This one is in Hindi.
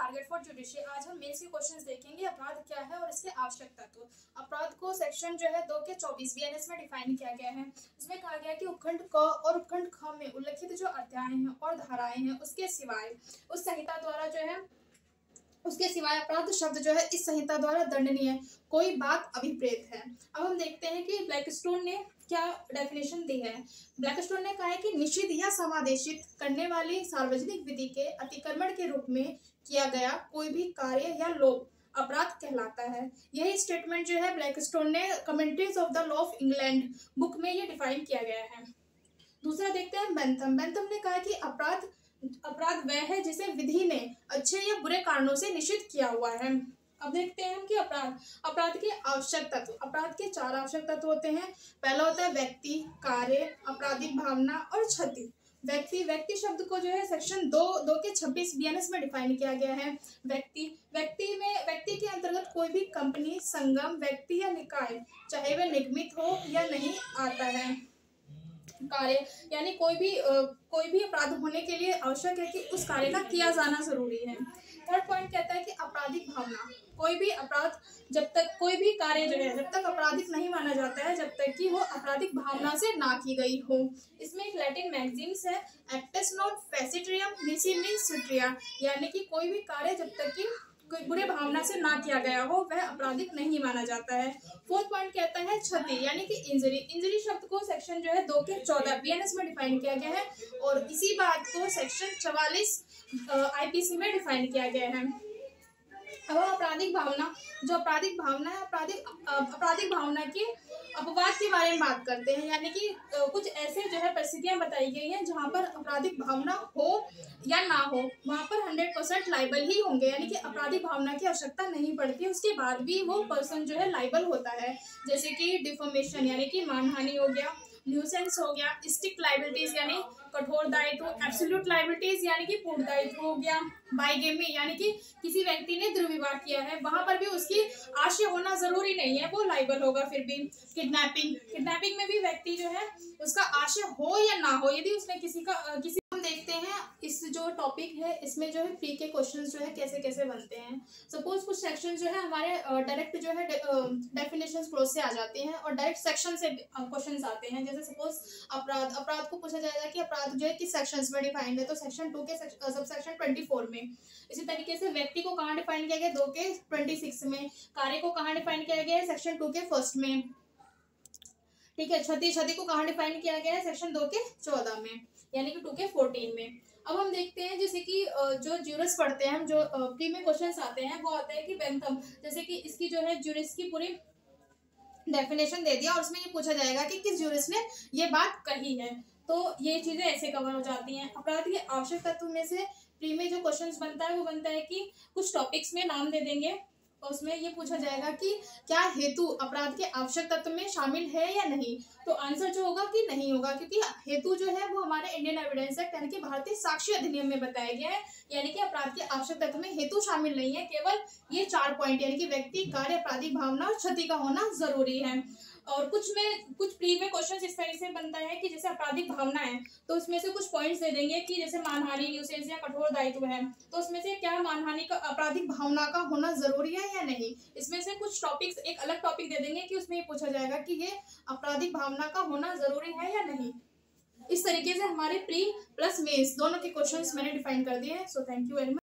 Target for judiciary. आज हम मेंस के क्वेश्चंस देखेंगे। अपराध क्या है और इसके आवश्यक तत्व। अपराध को सेक्शन जो है 2 के 24 बीएनएस में डिफाइन किया गया है। इसमें कहा गया कि उपखंड क और उपखंड ख में उल्लिखित जो अध्याय हैं और धाराएं हैं उसके सिवाय उस संहिता द्वारा जो है उसके सिवाय अपराध शब्द जो है इस संहिता द्वारा दंडनीय कोई बात अभिप्रेत है। अब हम देखते हैं कि ब्लैकस्टोन ने क्या डेफिनेशन दी है। ब्लैकस्टोन ने कहा है कि निषिद्ध या समादेशित करने वाली सार्वजनिक विधि के अतिक्रमण के रूप में किया गया कोई भी कार्य या लोभ अपराध कहलाता है। यही स्टेटमेंट जो है ब्लैकस्टोन ने commentaries of the law of England book में ये डिफाइन किया गया है। दूसरा देखते हैं बेंथम। बेंथम ने कहा कि अपराध वह है जिसे विधि ने अच्छे या बुरे कारणों से निषिद्ध किया हुआ है। अब देखते हैं कि अपराध के आवश्यक तत्व। अपराध के 4 आवश्यक तत्व होते हैं। पहला होता है व्यक्ति, कार्य, आपराधिक भावना और क्षति। व्यक्ति शब्द को जो है सेक्शन 2 के 26 बीएनएस में डिफाइन किया गया है। व्यक्ति के अंतर्गत कोई भी कंपनी, संगम, व्यक्ति या निकाय चाहे वह निगमित हो या नहीं आता है। कार्य यानी कोई भी अपराध होने के लिए आवश्यक है कि उस कार्य का किया जाना जरूरी है। थर्ड पॉइंट कहता है कि आपराधिक भावना। कोई भी कार्य जो है जब तक आपराधिक नहीं माना जाता है जब तक कि वो आपराधिक भावना से ना की गई हो। इसमें एक लैटिन मैगजीन्स है, एक्टस नॉन फैसिट्रियम निसी मीन्स सुट्रिया, यानी कि कोई भी कार्य जब तक कि कोई बुरे भावना से ना किया गया हो वह आपराधिक नहीं माना जाता है। फोर्थ पॉइंट कहता है क्षति यानी कि इंजरी। इंजरी शब्द को सेक्शन जो है 2 के 14 बीएनएस में डिफाइन किया गया है और इसी बात को सेक्शन 44 आईपीसी में डिफाइन किया गया है। अब आपराधिक भावना, जो आपराधिक भावना है आपराधिक भावना के अपवाद के बारे में बात करते हैं, यानी कि कुछ ऐसे जो है परिस्थितियां बताई गई हैं जहां पर आपराधिक भावना हो या ना हो वहां पर 100% लाइबल ही होंगे, यानी कि आपराधिक भावना की आवश्यकता नहीं पड़ती, उसके बाद भी वो पर्सन जो है लाइबल होता है। जैसे कि डिफॉर्मेशन यानी कि मानहानि हो गया, न्यूसेंस हो गया, स्ट्रिक्ट लाइबिलिटीज यानी कठोर दायित्व, एब्सोल्यूट लाइबिलिटीज यानी कि पूर्ण दायित्व हो गया, बाइगेमी यानी कि किसी व्यक्ति ने दुर्विवाह किया है वहां पर भी उसकी आशय होना जरूरी नहीं है, वो लाइबल होगा। फिर भी किडनैपिंग में भी व्यक्ति जो है उसका आशय हो या ना हो, यदि उसने किसी हम देखते हैं इस जो टॉपिक है इसमें जो है प्री के क्वेश्चंस जो है कैसे कैसे बनते हैं। सपोज कुछ सेक्शन जो है हमारे डायरेक्ट जो है डेफिनेशंस क्लोज से आ जाते हैं और डायरेक्ट सेक्शन से क्वेश्चंस आते हैं। जैसे सपोज अपराध को पूछा जाएगा कि अपराध जो है किस सेक्शंस में डिफाइंड है, तो सेक्शन 2 के सबसेक्शन 24 में। इसी तरीके से व्यक्ति को कहाँ डिफाइन किया गया 2 के 26 में। कार्य को कहाँ डिफाइन किया गया है सेक्शन 2 के 1 में। ठीक है, क्षति को कहाँ डिफाइन किया गया है सेक्शन 2 के 14 में, यानी कि 2 के 14 में। अब हम देखते हैं जैसे कि जो ज्यूरिस पढ़ते हैं हम, जो प्री में क्वेश्चंस आते हैं वो आता है कि बेंथम, जैसे कि इसकी जो है ज्यूरिस की पूरी डेफिनेशन दे दिया और उसमें ये पूछा जाएगा कि किस ज्यूरिस ने ये बात कही है, तो ये चीजें ऐसे कवर हो जाती हैं। अपराध के आवश्यक तत्व में से प्री में जो क्वेश्चंस बनता है वो बनता है कि कुछ टॉपिक्स में नाम दे देंगे और उसमें ये पूछा जाएगा कि क्या हेतु अपराध के आवश्यक तत्व में शामिल है या नहीं, तो आंसर जो होगा कि नहीं होगा, क्योंकि हेतु जो है वो हमारे इंडियन एविडेंस एक्ट यानी कि भारतीय साक्ष्य अधिनियम में बताया गया है, यानी कि अपराध के आवश्यक तत्व में हेतु शामिल नहीं है, केवल ये 4 पॉइंट यानी कि व्यक्ति, कार्य, आपराधिक भावना और क्षति का होना जरूरी है। और कुछ प्री में क्वेश्चन इस तरह से बनता है कि जैसे आपराधिक भावना है तो उसमें से कुछ पॉइंट्स दे देंगे कि जैसे मानहानि, न्यूसेंस या कठोर दायित्व है, तो उसमें से क्या मानहानि का आपराधिक भावना का होना जरूरी है या नहीं। इसमें से कुछ टॉपिक्स एक अलग टॉपिक दे देंगे कि उसमें ये पूछा जाएगा कि ये आपराधिक भावना का होना जरूरी है या नहीं। इस तरीके से हमारे प्री प्लस मेंस दोनों के क्वेश्चंस मैंने डिफाइन कर दिए हैं। So thank you very much.